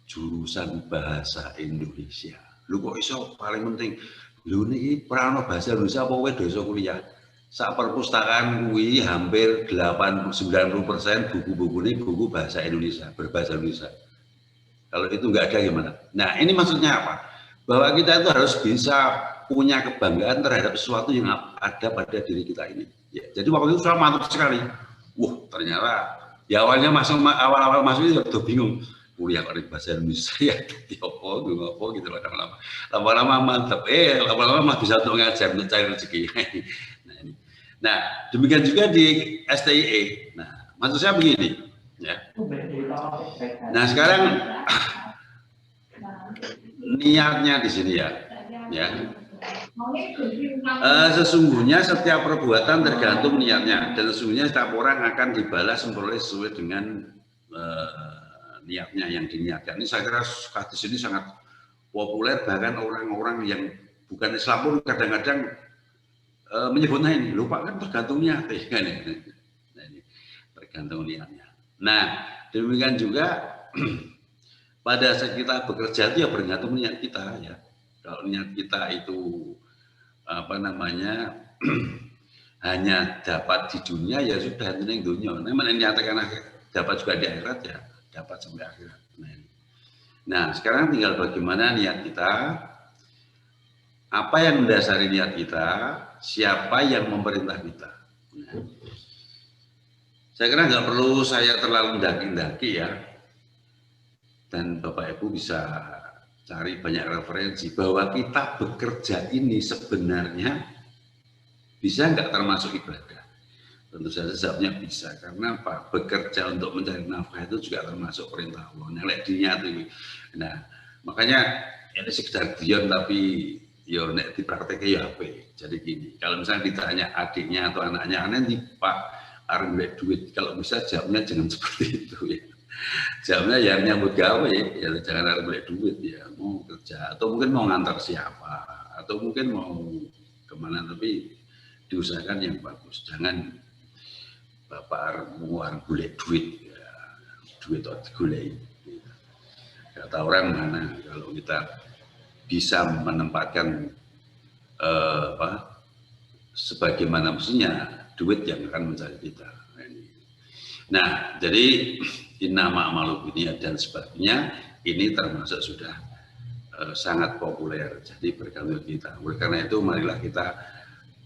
G: Jurusan bahasa Indonesia. Lu kok iso paling penting? Lu niki prano bahasa Indonesia apa kowe dosa kuliah? Sak perpustakaan kuwi hampir 80-90% buku-buku ini buku bahasa Indonesia, berbahasa Indonesia. Kalau itu nggak ada gimana? Nah, ini maksudnya apa? Bahwa kita itu harus bisa punya kebanggaan terhadap sesuatu yang ada pada diri kita ini. Ya, jadi waktu itu saya mantap sekali. Wah, ternyata ya awalnya awal-awal masuk itu udah bingung. Kuliah bahasa Indonesia ya, apa gitu lama-lama mantap. Lama-lama bisa untuk ngajar, untuk cari rezeki. Nah, demikian juga di STIE. Nah, maksud saya begini, ya. Nah, sekarang niatnya di sini ya. Sesungguhnya setiap perbuatan tergantung niatnya, dan sesungguhnya setiap orang akan dibalas memperoleh sesuai dengan niatnya yang diniatkan. Ini saya kira hadis ini sangat populer, bahkan orang-orang yang bukan Islam pun kadang-kadang menyebutnya ini, lupa kan tergantung niat. Nah, ini tergantung niatnya. Nah, demikian juga pada saat kita bekerja itu ya bergantung niat kita ya. Kalau niat kita itu apa namanya hanya dapat di dunia ya sudah ini dunia. Memang nyatakan dapat juga di akhirat ya dapat sampai akhirat. Nah sekarang tinggal bagaimana niat kita, apa yang mendasari niat kita, siapa yang memerintah kita. Nah, saya kira nggak perlu saya terlalu daki-daki ya. Dan Bapak Ibu bisa cari banyak referensi bahwa kita bekerja ini sebenarnya bisa nggak termasuk ibadah? Tentu saja jawabnya bisa, karena apa? Bekerja untuk mencari nafkah itu juga termasuk perintah Allah. Nelek dinya itu. Nah, makanya ini sekedar dion tapi ya nek diprakteknya ya apa? Jadi gini, kalau misalnya ditanya adiknya atau anaknya, nanti Pak arep golek duit, kalau bisa jawabnya jangan seperti itu ya. Jawabnya ya nyambut gawe, ya jangan harus beli duit ya, mau kerja atau mungkin mau ngantar siapa atau mungkin mau kemana, tapi diusahakan yang bagus. Jangan Bapak mau beli duit, ya, duit atau digulai. Kata orang mana kalau kita bisa menempatkan sebagaimana mestinya, duit yang akan mencari kita. Nah, jadi innama a'malu binniyat dan sebagainya ini termasuk sudah sangat populer. Jadi bergantung kita. Oleh karena itu marilah kita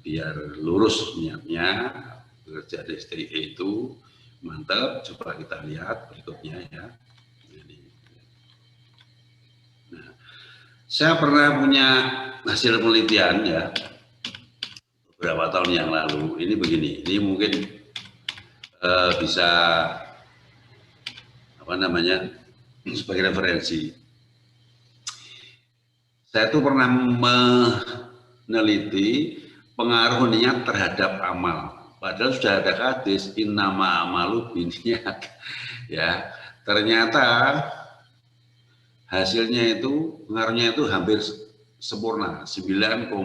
G: biar lurus niatnya bekerja di STI itu mantap. Coba kita lihat berikutnya ya. Nah, saya pernah punya hasil penelitian ya beberapa tahun yang lalu. Ini begini. Ini mungkin bisa apa namanya sebagai referensi. Saya tuh pernah meneliti pengaruh niat terhadap amal. Padahal sudah ada hadis innama a'malu binniyat. Ya, ternyata hasilnya itu pengaruhnya itu hampir sempurna 9,64.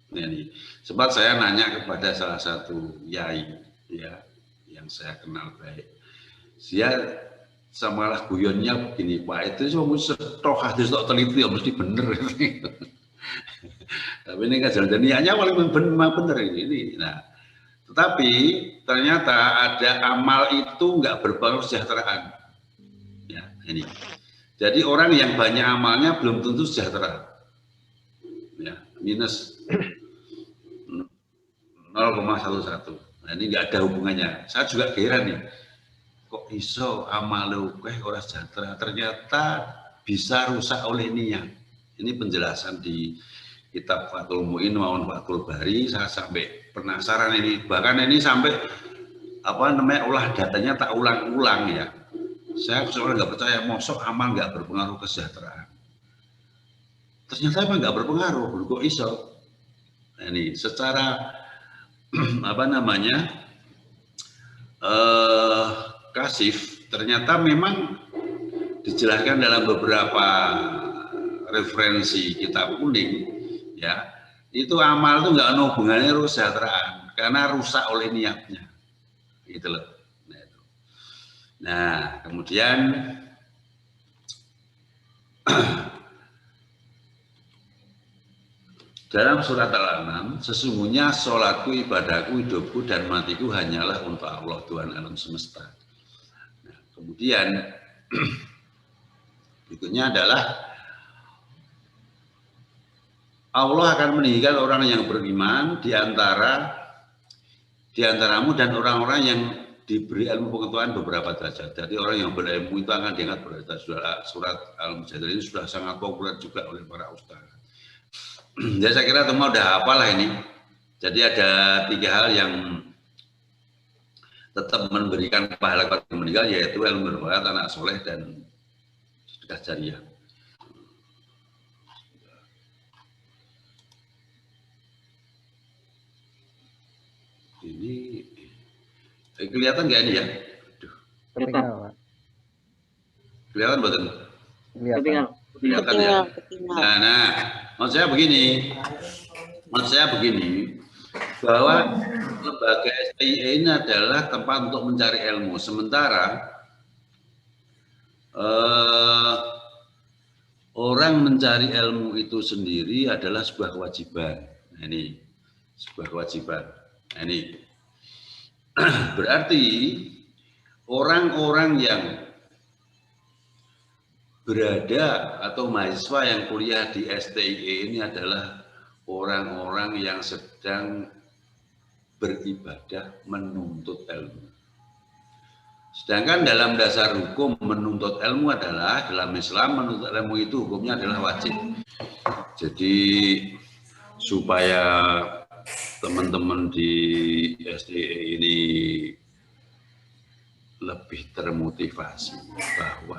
G: Ini sempat saya nanya kepada salah satu yai ya yang saya kenal baik, dia samalah guyonnya begini, Pak itu cuma setok hadis tok teliti ya mesti bener. Tapi ini kan jalan niatnya paling bener ini. Nah, tetapi ternyata ada amal itu nggak berpengaruh kesejahteraan. Ya ini. Jadi orang yang banyak amalnya belum tentu sejahtera. Ya minus 0,11. Nah, ini nggak ada hubungannya. Saya juga heran nih, kok iso amal orang sejahtera, ternyata bisa rusak oleh niat. Ini penjelasan di kitab Fathul Mu'in maupun Fathul Bari. Saya sampai penasaran ini, bahkan ini sampai apa namanya olah datanya tak ulang-ulang ya. Saya seorang nggak percaya, mosok amal nggak berpengaruh kesejahteraan. Ternyata emang nggak berpengaruh, kok iso. Nah, ini secara apa namanya kasif ternyata memang dijelaskan dalam beberapa referensi kitab kuning ya, itu amal itu nggak ada hubungannya kesejahteraan karena rusak oleh niatnya gitu loh. Nah kemudian dalam surat Al-An'am, sesungguhnya sholatku, ibadahku, hidupku, dan matiku hanyalah untuk Allah, Tuhan alam semesta. Nah, kemudian, berikutnya adalah Allah akan meninggikan orang yang beriman di antaramu dan orang-orang yang diberi ilmu pengetahuan beberapa derajat. Jadi orang yang berilmu itu akan diangkat berderajat. Surat Al-Mujadilah ini sudah sangat populer juga oleh para ustaz. Ya saya kira semua udah hafal lah ini. Jadi ada 3 hal yang tetap memberikan pahala kepada meninggal, yaitu ilmu bermanfaat, anak soleh, dan sedekah jariah. Ini kelihatan nggak ini ya?
B: Ketinggal, Pak.
G: Kelihatan betul?
B: Kelihatan.
G: Kelihatan ya. Nah, maksud saya begini, bahwa lembaga STIE ini adalah tempat untuk mencari ilmu. Sementara orang mencari ilmu itu sendiri adalah sebuah kewajiban. Nah, ini sebuah kewajiban. Nah, ini berarti orang-orang yang berada atau mahasiswa yang kuliah di STIE ini adalah orang-orang yang sedang beribadah menuntut ilmu. Sedangkan dalam dasar hukum menuntut ilmu adalah, dalam Islam menuntut ilmu itu hukumnya adalah wajib. Jadi supaya teman-teman di STIE ini lebih termotivasi bahwa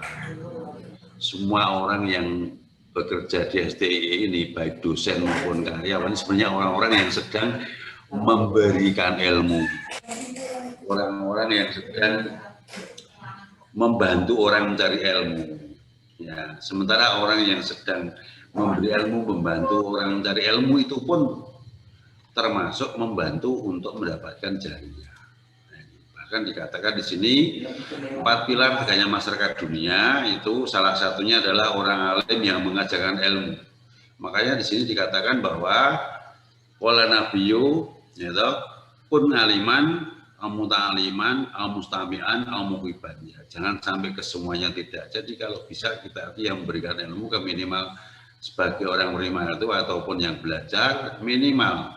G: semua orang yang bekerja di STIE ini, baik dosen maupun karyawan, sebenarnya orang-orang yang sedang memberikan ilmu, orang-orang yang sedang membantu orang mencari ilmu. Ya, sementara orang yang sedang memberi ilmu, membantu orang mencari ilmu itu pun termasuk membantu untuk mendapatkan jariah. Bahkan dikatakan di sini 4 pilar tegaknya masyarakat dunia itu salah satunya adalah orang alim yang mengajarkan ilmu. Makanya di sini dikatakan bahwa wala nabiyyu yaitu pun aliman, muta'aliman, mustami'an, muhiban. Ya, jangan sampai ke semuanya tidak. Jadi kalau bisa kita yang memberikan ilmu ke minimal sebagai orang menerima itu ataupun yang belajar minimal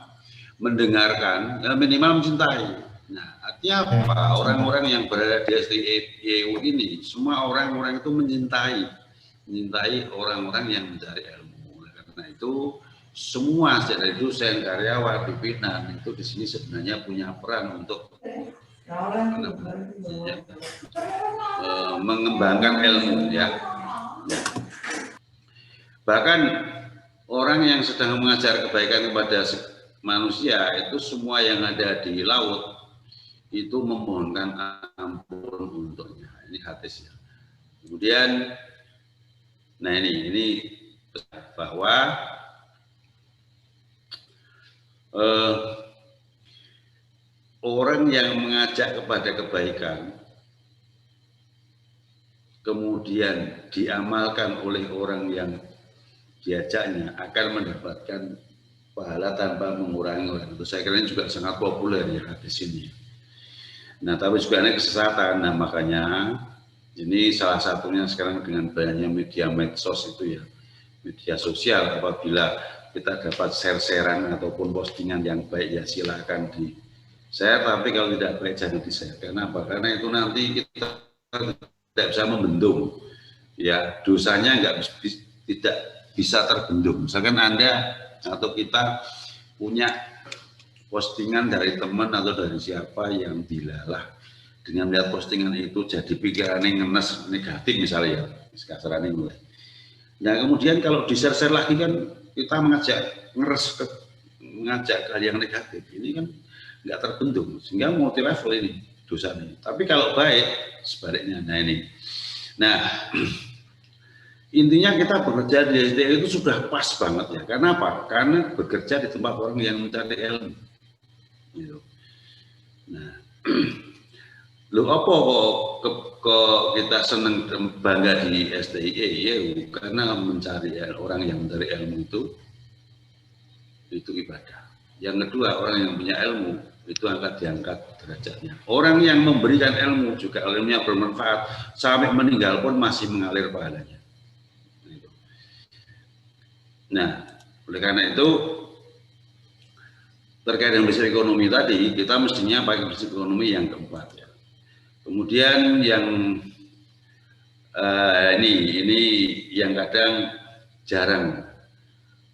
G: mendengarkan, ya minimal mencintai. Nah, artinya apa? Orang-orang yang berada di STIE ini semua orang-orang itu mencintai orang-orang yang mencari ilmu. Karena itu semua dari dosen, karyawan, pimpinan itu di sini sebenarnya punya peran untuk mengembangkan ilmu, ya. Bahkan orang yang sedang mengajar kebaikan kepada manusia itu semua yang ada di laut itu memohonkan ampun untuknya. Ini hadis, ya. Kemudian, nah ini bahwa orang yang mengajak kepada kebaikan kemudian diamalkan oleh orang yang diajaknya akan mendapatkan pahala tanpa mengurangi orang itu. Saya kira ini juga sangat populer ya di sini. Nah, tapi juga ada kesesatan. Nah, makanya ini salah satunya sekarang dengan banyak media medsos itu ya, media sosial, apabila kita dapat share-sharean ataupun postingan yang baik ya silakan di share, tapi kalau tidak baik jangan di share. Kenapa? Karena itu nanti kita tidak bisa membendung, ya dosanya tidak bisa terbendung. Misalkan Anda atau kita punya postingan dari teman atau dari siapa yang dilalah, dengan lihat postingan itu jadi pikirannya ngenes negatif misalnya ya, kasarannya mulai. Nah kemudian kalau di share lagi kan kita mengajak hal yang negatif, ini kan nggak terbendung, sehingga multi level ini dosanya. Tapi kalau baik sebaliknya. Nah ini, nah intinya kita bekerja di STIE itu sudah pas banget ya. Karena apa? Karena bekerja di tempat orang yang mencari ilmu. Gitu. Nah, lu apa kok kita seneng bangga di STIE ya? Karena mencari orang yang mencari ilmu itu ibadah. Yang kedua, orang yang punya ilmu itu akan diangkat derajatnya. Orang yang memberikan ilmu juga ilmunya bermanfaat sampai meninggal pun masih mengalir pahalanya. Nah, oleh karena itu terkait dengan prinsip ekonomi tadi, kita mestinya pakai prinsip ekonomi yang keempat ya. Kemudian yang ini yang kadang jarang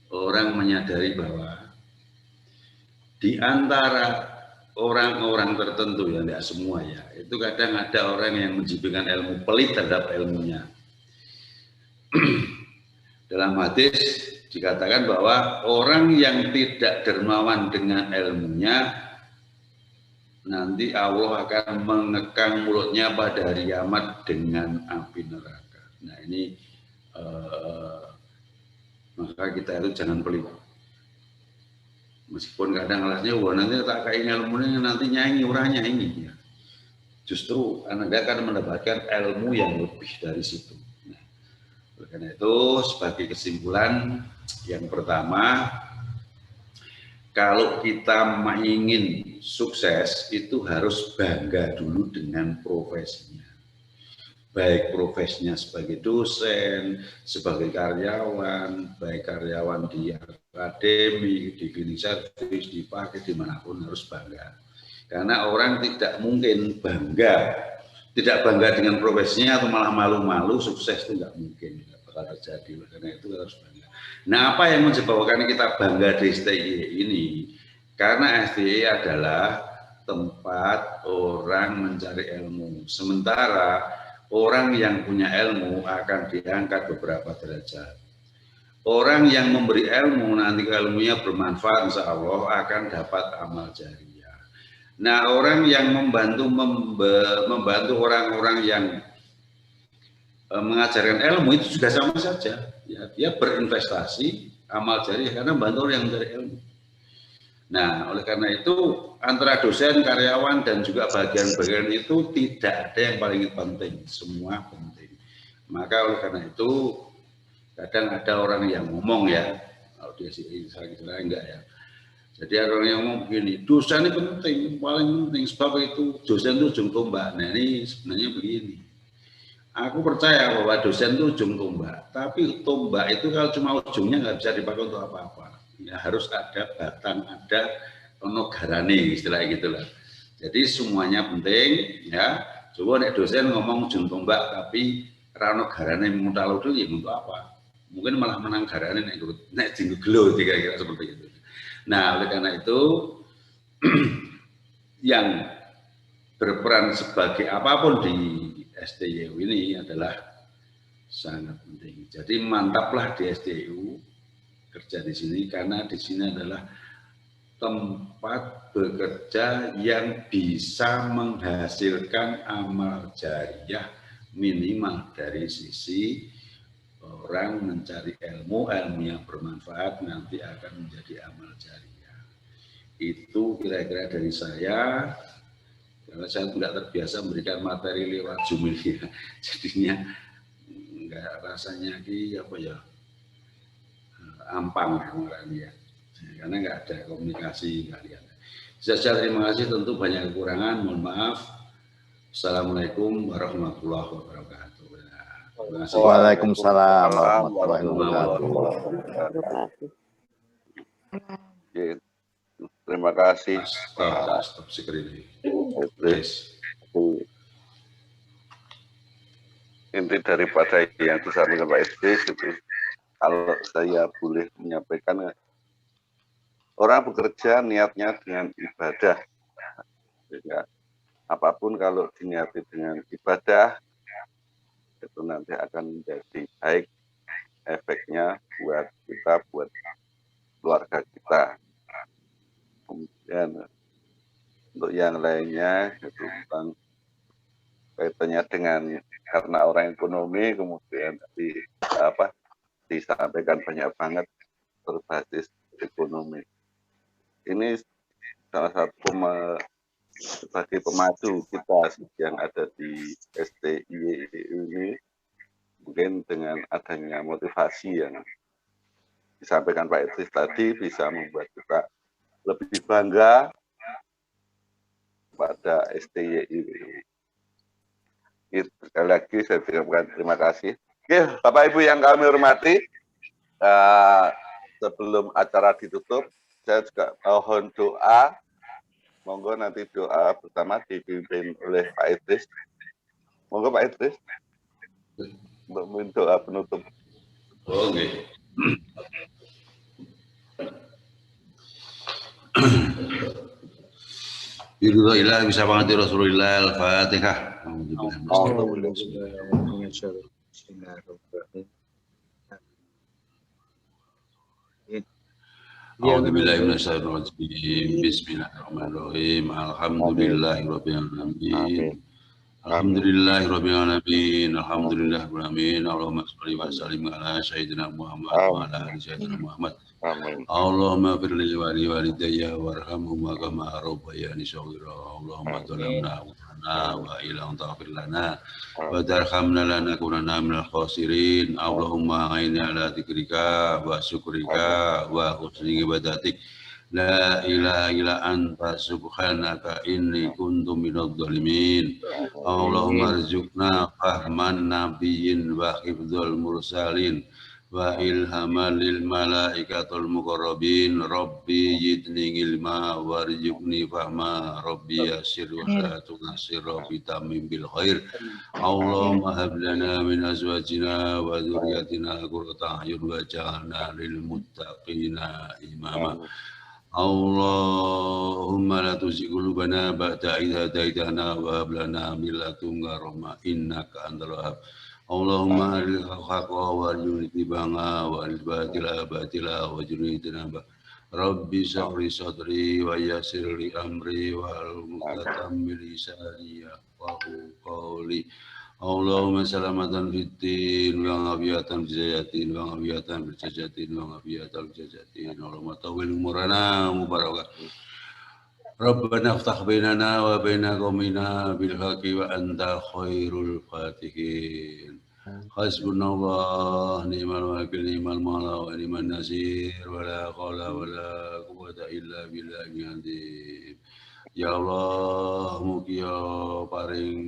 G: orang menyadari bahwa di antara orang-orang tertentu yang tidak semua ya, itu kadang ada orang yang menjibinkan ilmu, pelit terhadap ilmunya. Dalam hadis dikatakan bahwa orang yang tidak dermawan dengan ilmunya nanti Allah akan mengekang mulutnya pada hari kiamat dengan api neraka. Nah ini maka kita itu jangan pelit. Meskipun kadang alasnya wah nanti tak kayak ilmunya nanti nyanyi orangnya ini ya. justru Anda akan mendapatkan ilmu yang lebih dari situ. Nah, oleh karena itu, sebagai kesimpulan, yang pertama, kalau kita ingin sukses, itu harus bangga dulu dengan profesinya. Baik profesinya sebagai dosen, sebagai karyawan, baik karyawan di akademi, di cleaning service, dipakai dimanapun harus bangga. Karena orang tidak mungkin tidak bangga dengan profesinya atau malah malu-malu, sukses itu nggak mungkin, nggak bakal terjadi. Karena itu harus bangga. Nah, apa yang menyebabkan kita bangga di STIY ini? Karena STIY adalah tempat orang mencari ilmu. Sementara orang yang punya ilmu akan diangkat beberapa derajat. Orang yang memberi ilmu nanti ilmunya bermanfaat, insya Allah akan dapat amal jariah. Nah, orang yang membantu orang-orang yang mengajarkan ilmu itu juga sama saja. Ya, dia berinvestasi amal jariah karena membantu orang yang mencari ilmu. Nah, oleh karena itu antara dosen, karyawan, dan juga bagian-bagian itu tidak ada yang paling penting, semua penting. Maka oleh karena itu kadang ada orang yang ngomong ya, kalau dia saya enggak ya. Jadi ada orang yang ngomong begini, dosen ini penting, paling penting, sebab itu dosen itu ujung tombak. Nah ini sebenarnya begini, aku percaya bahwa dosen itu ujung tombak, tapi tombak itu kalau cuma ujungnya nggak bisa dipakai untuk apa-apa. Ya harus ada batang, ada onogarane istilahnya gitulah. Jadi semuanya penting ya. Coba nek dosen ngomong ujung tombak tapi rano garane mutalu itu ya untuk apa? Mungkin malah menang garane nek jinggo gelo kira-kira seperti itu. Nah, oleh karena itu yang berperan sebagai apapun di STIY ini adalah sangat penting. Jadi mantaplah di STIY kerja di sini karena di sini adalah tempat bekerja yang bisa menghasilkan amal jariah minimal dari sisi orang mencari ilmu yang bermanfaat nanti akan menjadi amal jariah. Itu kira-kira dari saya. Karena saya tidak terbiasa memberikan materi lewat Zoom ini, jadinya enggak rasanya apa ya, ampang kemarin ya, karena nggak ada komunikasi kalian. Saya terima kasih, tentu banyak kekurangan, mohon maaf. Assalamualaikum warahmatullahi wabarakatuh.
I: Waalaikumsalam warahmatullahi wabarakatuh.
A: Terima kasih.
G: Stop sekali.
A: Inti daripada yang disampaikan Pak Idris itu, kalau saya boleh menyampaikan, orang bekerja niatnya dengan ibadah. Ya, apapun kalau diniati dengan ibadah, itu nanti akan menjadi baik efeknya buat kita, buat keluarga kita. Kemudian untuk yang lainnya, itu tentang kaitannya dengan karena orang ekonomi, kemudian disampaikan banyak banget berbasis ekonomi. Ini salah satu sebagai pemaju kita yang ada di STIY ini, mungkin dengan adanya motivasi yang disampaikan Pak Idris tadi bisa membuat kita lebih bangga pada STIY ini. Sekali lagi saya berikan terima kasih. Oke, Bapak Ibu yang kami hormati, sebelum acara ditutup, saya juga mohon doa. Monggo nanti doa bersama dipimpin oleh Pak Idris. Monggo Pak Idris, untuk doa penutup.
G: Oke. Bismillah bisa banget Rasulullah Al-Fatihah. Bismillahirrahmanirrahim. Alhamdulillahirabbil alamin. Alhamdulillahirrahmanirrahim. Alhamdulillahirrahmanirrahim. Allahumma sholli wa sallim ala sayyidina Muhammad wa ala ali sayyidina Muhammad. Allahumma firli wa li walidayya warhamhum kama rabbayani shaghira. Allahumma zalamna wa ila taghfir lana wa tarhamna lanakunanna minal khasirin. Allahumma a'inna ala dzikrika wa syukrika wa husni ibadatik. La ilaha illa anta subhanaka inni kuntu minadh dhalimin. Allahumma rzuqna fahman nabiyyin wa hifdzal mursalin wa ilhaman lil malaikatul muqarrabin. Rabbi zidni ilma warzuqni fahma. Rabbi yassir wa la tu'assir. Rabbi tammim bil khair. Allahumma hab lana min azwajina wa dhurriyyatina qurrata a'yun waj'alna lil muttaqina imama. Allahumma la tuzigh qulubana ba'da idh hadaitana wa hab lana min ladunka rahmah innaka antal wahhab. Allahumma aril haqqa warzuqni tibanga wa aril batila batila warzuqni tinaba. Rabbi shrah sadri wa yassir li amri wa hlul 'uqdatam min lisani yafqahu qawli. Allahumma salamatan fiddin wa ngafiyatan bizayatin wa ngafiyatan bijajatin wa ngafiyatan bijajatin. Allahumma tawil umurana mubarakah. Rabbana aftah bainana wa baina qaumina bil haqqi wa anta khairul fatihin. Hasbunallah ni'mal wakil ni'mal mawla wa ni'man nasir wa la haula wa la quwwata illa billahil azim. Ya Allah, mugi paring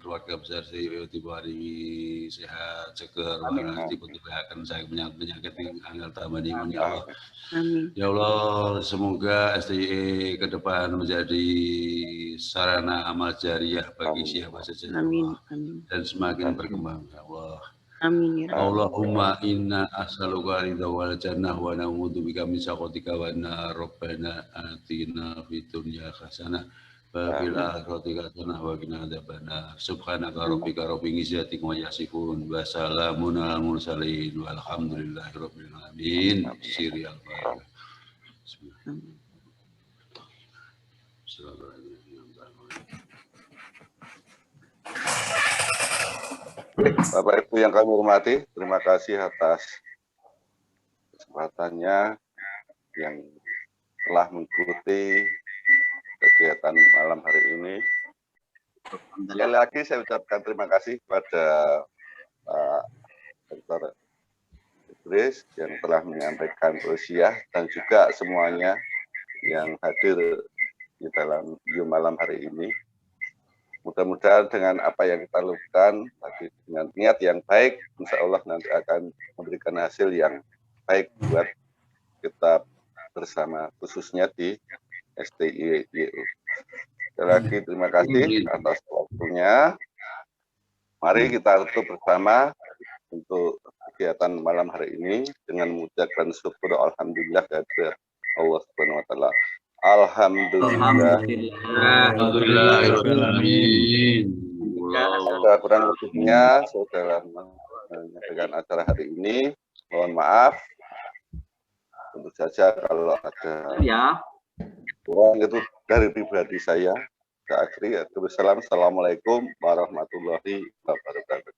G: keluarga besar saya diparingi sehat, seger, waras, diputihkan saya penyakit angel tambahin ya Allah.
F: Amin.
G: Ya Allah, semoga STIE ke depan menjadi sarana amal jariah bagi siapa saja ya Allah.
F: Amin.
G: Dan semakin berkembang ya Allah.
F: Amin ya Rabbal
G: Allahumma inna as'aluka ridha wal jannah wa na'udzubika min sakhatika wan nar. Rabbana atina fid dunya hasanah wa fil akhirati hasanah wa qina adzabannar. Subhanaka rabbika rabbil izzati amma yasifun wa salamun alal mursalin walhamdulillahi rabbil alamin. Siri al-Fatihah.
A: Bapak Ibu yang kami hormati, terima kasih atas kesempatannya yang telah mengikuti kegiatan malam hari ini. Sekali lagi saya ucapkan terima kasih kepada Pak Dr. Idris yang telah menyampaikan tausiah dan juga semuanya yang hadir di dalam video malam hari ini. Mudah-mudahan dengan apa yang kita lakukan, dengan niat yang baik, insya Allah nanti akan memberikan hasil yang baik buat kita bersama, khususnya di STIE. Sekali lagi terima kasih atas waktunya. Mari kita tutup bersama untuk kegiatan malam hari ini dengan mengucapkan syukur alhamdulillah kepada Allah Subhanahu wa taala. Alhamdulillah. Kurang lebihnya saudara menyampaikan acara hari ini. Mohon maaf. Tentu saja kalau ada kurang itu dari pribadi saya. Saya akhiri. Assalamualaikum warahmatullahi wabarakatuh.